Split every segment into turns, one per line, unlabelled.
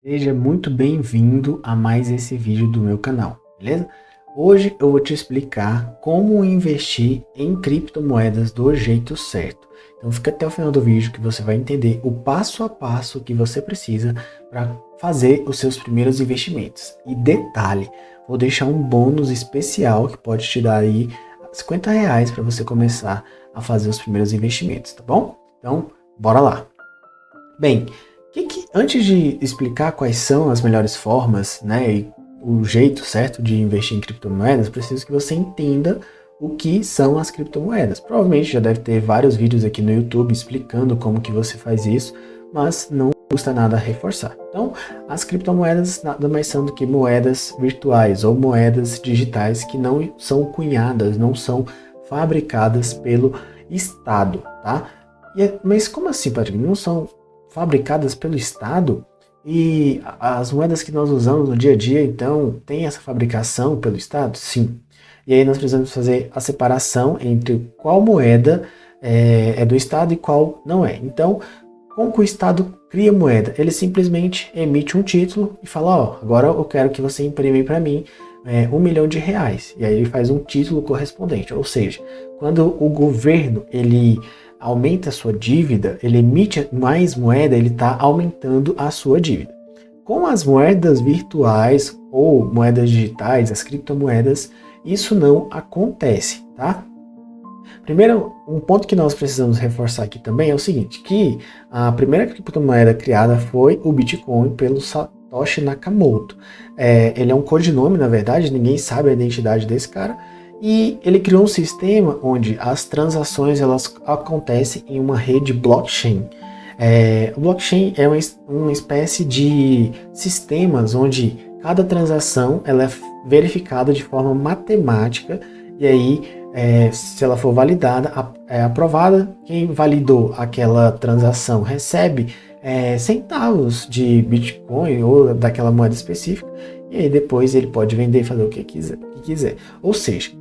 Seja muito bem-vindo a mais esse vídeo do meu canal, beleza? Hoje eu vou te explicar como investir em criptomoedas do jeito certo. Então fica até o final do vídeo que você vai entender o passo a passo que você precisa para fazer os seus primeiros investimentos. E detalhe, vou deixar um bônus especial que pode te dar aí R$ 50 para você começar a fazer os primeiros investimentos, tá bom? Então, bora lá! Bem, antes de explicar quais são as melhores formas, né, e o jeito certo de investir em criptomoedas, preciso que você entenda o que são as criptomoedas. Provavelmente já deve ter vários vídeos aqui no YouTube explicando como que você faz isso, mas não custa nada reforçar. Então, as criptomoedas nada mais são do que moedas virtuais ou moedas digitais que não são cunhadas, não são fabricadas pelo Estado, tá? Mas como assim, Patrick? Não são fabricadas pelo Estado? E as moedas que nós usamos no dia a dia, então, tem essa fabricação pelo Estado? Sim. E aí nós precisamos fazer a separação entre qual moeda é do Estado e qual não é. Então, como que o Estado cria moeda? Ele simplesmente emite um título e fala, ó, agora eu quero que você imprime para mim R$ 1 milhão. E aí ele faz um título correspondente. Ou seja, quando o governo ele aumenta a sua dívida, ele emite mais moeda, ele está aumentando a sua dívida. Com as moedas virtuais ou moedas digitais, as criptomoedas, isso não acontece, tá? Primeiro, um ponto que nós precisamos reforçar aqui também é o seguinte, que a primeira criptomoeda criada foi o Bitcoin pelo Satoshi Nakamoto. Ele é um codinome, na verdade, ninguém sabe a identidade desse cara, e ele criou um sistema onde as transações elas acontecem em uma rede blockchain. O blockchain é uma espécie de sistemas onde cada transação ela é verificada de forma matemática e aí se ela for validada, é aprovada, quem validou aquela transação recebe centavos de Bitcoin ou daquela moeda específica e aí depois ele pode vender e fazer o que quiser. Ou seja,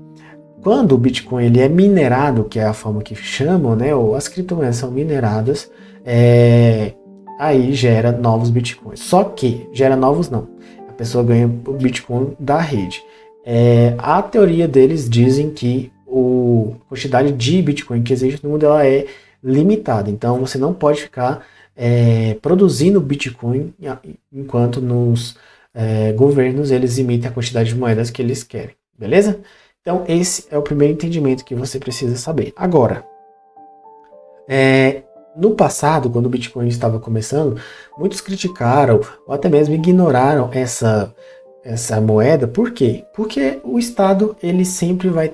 quando o Bitcoin ele é minerado, que é a forma que chamam, né, ou as criptomoedas são mineradas, aí gera novos Bitcoins. Só que gera novos não. A pessoa ganha o Bitcoin da rede. A teoria deles dizem que a quantidade de Bitcoin que existe no mundo ela é limitada. Então você não pode ficar produzindo Bitcoin enquanto nos governos eles limitam a quantidade de moedas que eles querem. Beleza? Então, esse é o primeiro entendimento que você precisa saber. Agora, no passado, quando o Bitcoin estava começando, muitos criticaram ou até mesmo ignoraram essa moeda. Por quê? Porque o Estado ele sempre vai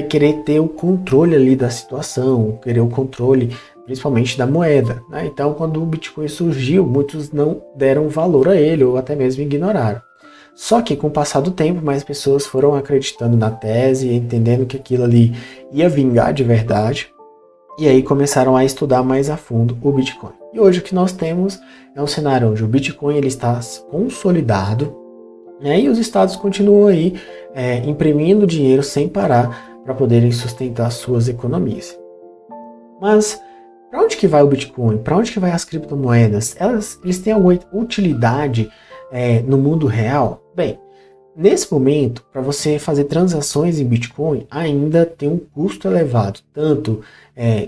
querer ter o controle ali da situação, querer o controle principalmente da moeda, né? Então, quando o Bitcoin surgiu, muitos não deram valor a ele ou até mesmo ignoraram. Só que com o passar do tempo, mais pessoas foram acreditando na tese, entendendo que aquilo ali ia vingar de verdade, e aí começaram a estudar mais a fundo o Bitcoin. E hoje o que nós temos é um cenário onde o Bitcoin ele está consolidado, né, e os estados continuam aí imprimindo dinheiro sem parar para poderem sustentar suas economias. Mas para onde que vai o Bitcoin? Para onde que vai as criptomoedas? Eles têm alguma utilidade no mundo real? Bem, nesse momento, para você fazer transações em Bitcoin, ainda tem um custo elevado, tanto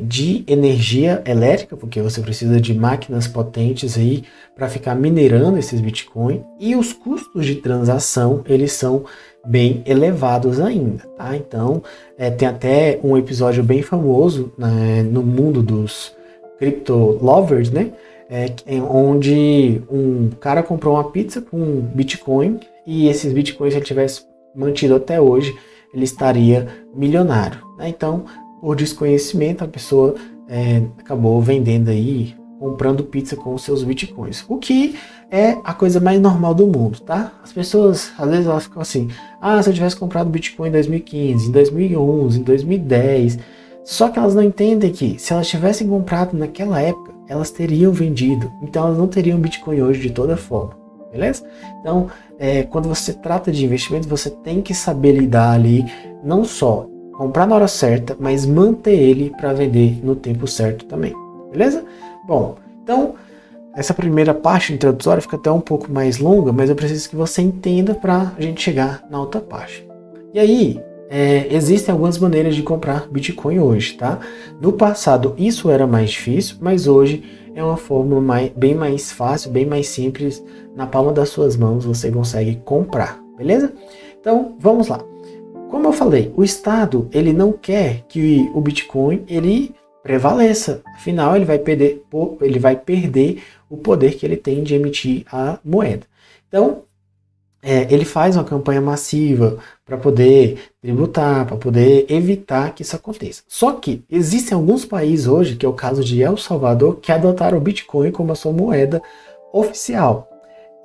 de energia elétrica, porque você precisa de máquinas potentes aí para ficar minerando esses Bitcoin, e os custos de transação, eles são bem elevados ainda, tá? Então, tem até um episódio bem famoso no mundo dos crypto lovers, né? Onde um cara comprou uma pizza com Bitcoin e esses Bitcoins, se ele tivesse mantido até hoje, ele estaria milionário, né? Então, por desconhecimento, a pessoa acabou vendendo aí, comprando pizza com os seus Bitcoins. O que é a coisa mais normal do mundo, tá? As pessoas, às vezes, elas ficam assim, se eu tivesse comprado Bitcoin em 2015, em 2011, em 2010... Só que elas não entendem que se elas tivessem comprado naquela época, elas teriam vendido. Então elas não teriam Bitcoin hoje de toda forma. Beleza? Então, quando você trata de investimento, você tem que saber lidar ali, não só comprar na hora certa, mas manter ele para vender no tempo certo também. Beleza? Bom, então, essa primeira parte introdutória fica até um pouco mais longa, mas eu preciso que você entenda para a gente chegar na outra parte. E aí, existem algumas maneiras de comprar Bitcoin hoje, tá? No passado isso era mais difícil, mas hoje é uma forma bem mais fácil, bem mais simples. Na palma das suas mãos você consegue comprar, beleza? Então, vamos lá. Como eu falei, o Estado ele não quer que o Bitcoin ele prevaleça. Afinal, ele vai perder o poder que ele tem de emitir a moeda. Então, ele faz uma campanha massiva para poder tributar, para poder evitar que isso aconteça. Só que existem alguns países hoje, que é o caso de El Salvador, que adotaram o Bitcoin como a sua moeda oficial.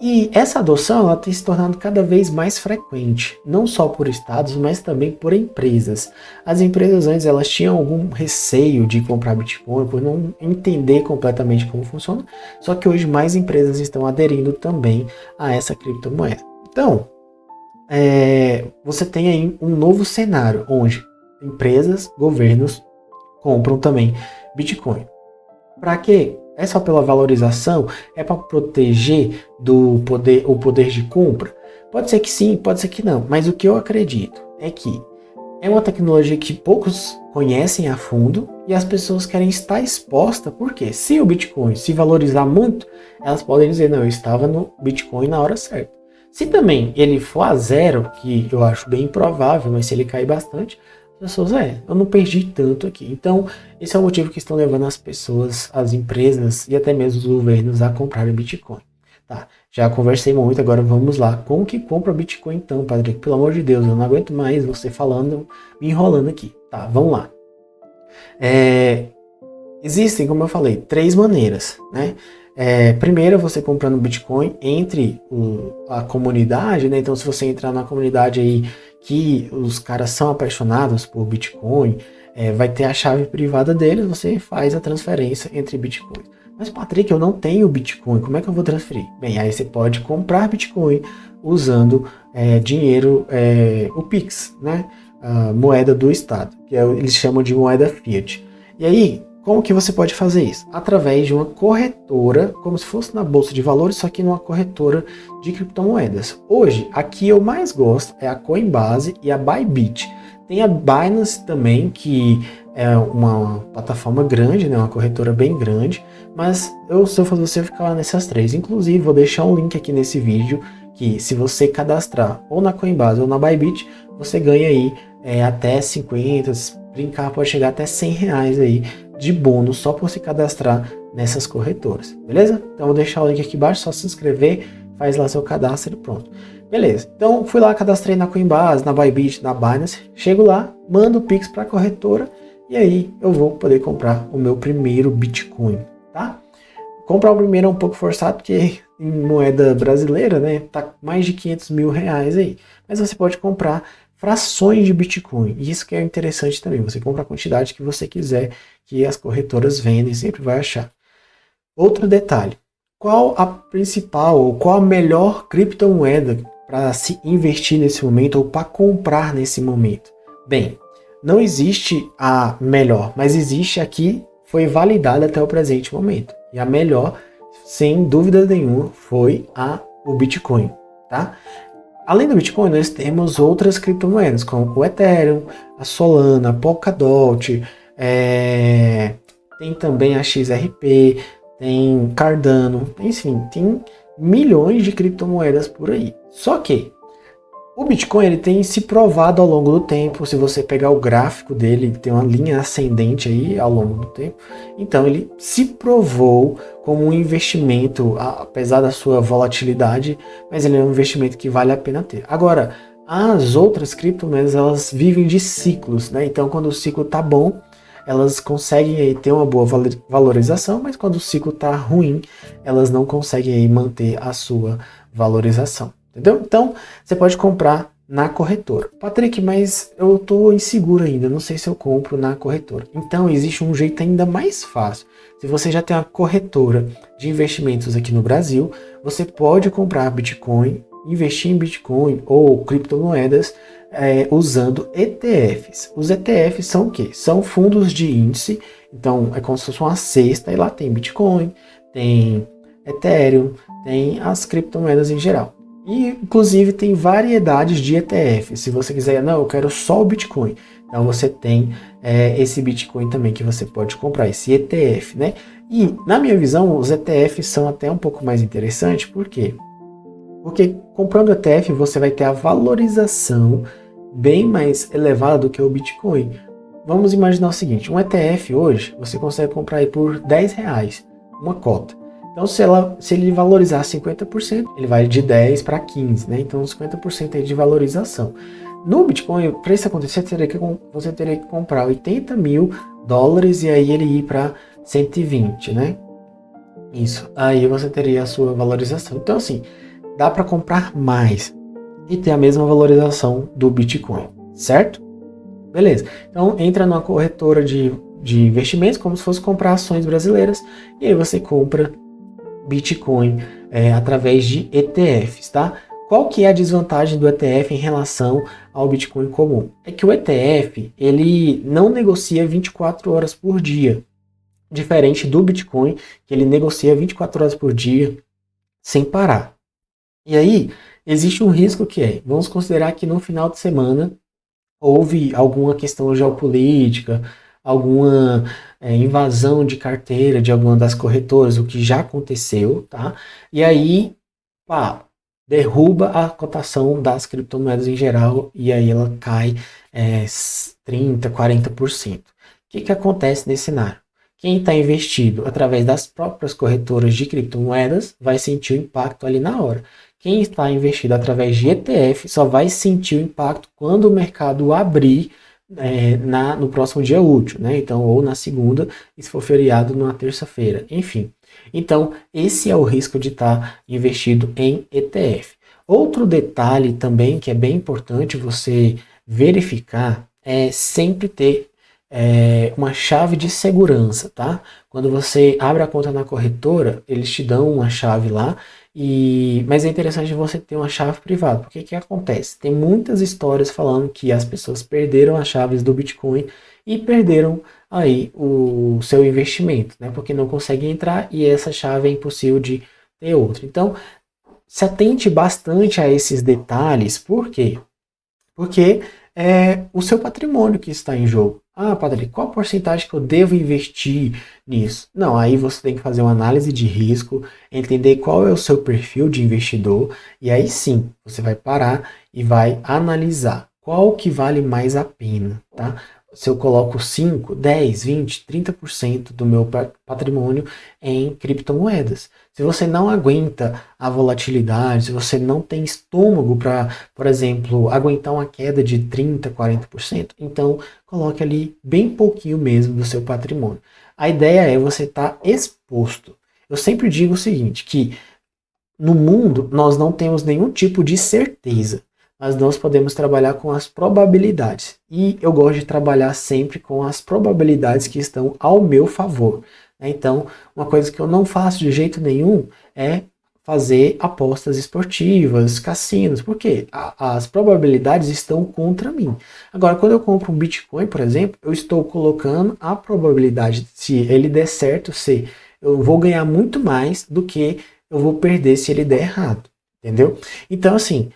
E essa adoção ela tem se tornado cada vez mais frequente, não só por estados, mas também por empresas. As empresas antes elas tinham algum receio de comprar Bitcoin por não entender completamente como funciona, só que hoje mais empresas estão aderindo também a essa criptomoeda. Então, você tem aí um novo cenário onde empresas, governos compram também Bitcoin. Para quê? É só pela valorização? É para proteger o poder de compra? Pode ser que sim, pode ser que não. Mas o que eu acredito é que é uma tecnologia que poucos conhecem a fundo e as pessoas querem estar expostas, porque se o Bitcoin se valorizar muito, elas podem dizer, não, eu estava no Bitcoin na hora certa. Se também ele for a zero, que eu acho bem improvável, mas se ele cair bastante, as pessoas, eu não perdi tanto aqui. Então, esse é o motivo que estão levando as pessoas, as empresas e até mesmo os governos a comprarem Bitcoin. Tá, já conversei muito, agora vamos lá. Como que compra Bitcoin então, Patrick? Pelo amor de Deus, eu não aguento mais você falando, me enrolando aqui. Tá, vamos lá. Existem, como eu falei, 3 maneiras, né? Primeiro, você comprando Bitcoin entre a comunidade, né? Então, se você entrar na comunidade aí que os caras são apaixonados por Bitcoin, vai ter a chave privada deles, você faz a transferência entre Bitcoin. Mas, Patrick, eu não tenho Bitcoin, como é que eu vou transferir? Bem, aí você pode comprar Bitcoin usando dinheiro, o Pix, né? A moeda do Estado, que eles chamam de moeda Fiat. E aí, como que você pode fazer isso? Através de uma corretora, como se fosse na Bolsa de Valores, só que numa corretora de criptomoedas. Hoje, a que eu mais gosto é a Coinbase e a Bybit. Tem a Binance também, que é uma plataforma grande, né, uma corretora bem grande, mas se eu fosse você, ficar nessas 3. Inclusive, vou deixar um link aqui nesse vídeo, que se você cadastrar ou na Coinbase ou na Bybit, você ganha aí até 50, se brincar, pode chegar até 100 reais aí de bônus só por se cadastrar nessas corretoras, beleza? Então vou deixar o link aqui embaixo, só se inscrever, faz lá seu cadastro e pronto. Beleza, então fui lá, cadastrei na Coinbase, na Bybit, na Binance, chego lá, mando o Pix para a corretora e aí eu vou poder comprar o meu primeiro Bitcoin, tá? Comprar o primeiro é um pouco forçado porque em moeda brasileira, né, tá mais de 500 mil reais aí, mas você pode comprar frações de Bitcoin. E isso que é interessante também. Você compra a quantidade que você quiser, que as corretoras vendem, sempre vai achar. Outro detalhe. Qual a principal ou qual a melhor criptomoeda para se investir nesse momento ou para comprar nesse momento? Bem, não existe a melhor, mas existe a que foi validada até o presente momento. E a melhor, sem dúvida nenhuma, foi o Bitcoin, tá? Além do Bitcoin, nós temos outras criptomoedas, como o Ethereum, a Solana, a Polkadot, tem também a XRP, tem Cardano, enfim, tem milhões de criptomoedas por aí. Só que o Bitcoin ele tem se provado ao longo do tempo. Se você pegar o gráfico dele, ele tem uma linha ascendente aí ao longo do tempo. Então ele se provou como um investimento, apesar da sua volatilidade, mas ele é um investimento que vale a pena ter. Agora, as outras criptomoedas, elas vivem de ciclos, né? Então quando o ciclo tá bom, elas conseguem aí ter uma boa valorização, mas quando o ciclo tá ruim, elas não conseguem aí manter a sua valorização. Entendeu? Então, você pode comprar na corretora. Patrick, mas eu estou inseguro ainda, não sei se eu compro na corretora. Então, existe um jeito ainda mais fácil. Se você já tem uma corretora de investimentos aqui no Brasil, você pode comprar Bitcoin, investir em Bitcoin ou criptomoedas usando ETFs. Os ETFs são o quê? São fundos de índice, então é como se fosse uma cesta e lá tem Bitcoin, tem Ethereum, tem as criptomoedas em geral. E, inclusive, tem variedades de ETF. Se você quiser, não, eu quero só o Bitcoin. Então, você tem esse Bitcoin também que você pode comprar, esse ETF, né? E, na minha visão, os ETFs são até um pouco mais interessantes. Por quê? Porque comprando ETF, você vai ter a valorização bem mais elevada do que o Bitcoin. Vamos imaginar o seguinte, um ETF hoje, você consegue comprar aí por R$10, uma cota. Então, se ele valorizar 50%, ele vai de 10 para 15, né? Então, 50% aí de valorização. No Bitcoin, para isso acontecer, você teria que comprar $80.000 e aí ele ir para 120, né? Isso. Aí você teria a sua valorização. Então, assim, dá para comprar mais e ter a mesma valorização do Bitcoin, certo? Beleza. Então, entra numa corretora de investimentos, como se fosse comprar ações brasileiras, e aí você compra Bitcoin através de ETFs, tá? Qual que é a desvantagem do ETF em relação ao Bitcoin comum? É que o ETF, ele não negocia 24 horas por dia, diferente do Bitcoin, que ele negocia 24 horas por dia sem parar. E aí, existe um risco que vamos considerar que no final de semana houve alguma questão geopolítica, alguma invasão de carteira de alguma das corretoras, o que já aconteceu, tá? E aí, pá, derruba a cotação das criptomoedas em geral e aí ela cai 30%, 40%. O que acontece nesse cenário? Quem está investido através das próprias corretoras de criptomoedas vai sentir o impacto ali na hora. Quem está investido através de ETF só vai sentir o impacto quando o mercado abrir no próximo dia útil, né? Então, ou na segunda, e se for feriado, na terça-feira, enfim. Então, esse é o risco de estar investido em ETF. Outro detalhe também que é bem importante você verificar é sempre ter uma chave de segurança, tá? Quando você abre a conta na corretora, eles te dão uma chave lá, mas é interessante você ter uma chave privada, porque o que acontece? Tem muitas histórias falando que as pessoas perderam as chaves do Bitcoin e perderam aí o seu investimento, né? Porque não conseguem entrar e essa chave é impossível de ter outra. Então, se atente bastante a esses detalhes, por quê? Porque é o seu patrimônio que está em jogo. Ah, padre, qual a porcentagem que eu devo investir nisso? Não, aí você tem que fazer uma análise de risco, entender qual é o seu perfil de investidor, e aí sim, você vai parar e vai analisar qual que vale mais a pena, tá? Se eu coloco 5, 10, 20, 30% do meu patrimônio em criptomoedas. Se você não aguenta a volatilidade, se você não tem estômago para, por exemplo, aguentar uma queda de 30, 40%, então coloque ali bem pouquinho mesmo do seu patrimônio. A ideia é você estar exposto. Eu sempre digo o seguinte, que no mundo nós não temos nenhum tipo de certeza, mas nós podemos trabalhar com as probabilidades. E eu gosto de trabalhar sempre com as probabilidades que estão ao meu favor. Então, uma coisa que eu não faço de jeito nenhum é fazer apostas esportivas, cassinos, porque as probabilidades estão contra mim. Agora, quando eu compro um Bitcoin, por exemplo, eu estou colocando a probabilidade, se ele der certo, eu vou ganhar muito mais do que eu vou perder se ele der errado, entendeu? Então, assim,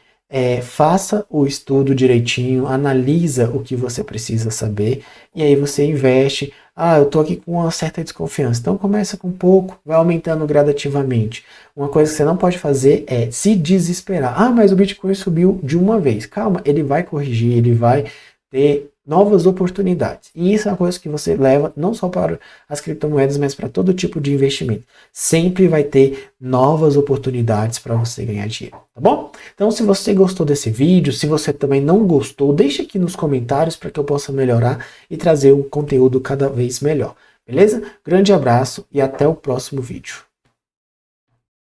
faça o estudo direitinho, analisa o que você precisa saber e aí você investe. Ah, eu tô aqui com uma certa desconfiança. Então começa com pouco, vai aumentando gradativamente. Uma coisa que você não pode fazer é se desesperar. Ah, mas o Bitcoin subiu de uma vez. Calma, ele vai corrigir, ele vai ter novas oportunidades. E isso é uma coisa que você leva não só para as criptomoedas, mas para todo tipo de investimento. Sempre vai ter novas oportunidades para você ganhar dinheiro, tá bom? Então, se você gostou desse vídeo, se você também não gostou, deixa aqui nos comentários para que eu possa melhorar e trazer um conteúdo cada vez melhor. Beleza? Grande abraço e até o próximo vídeo.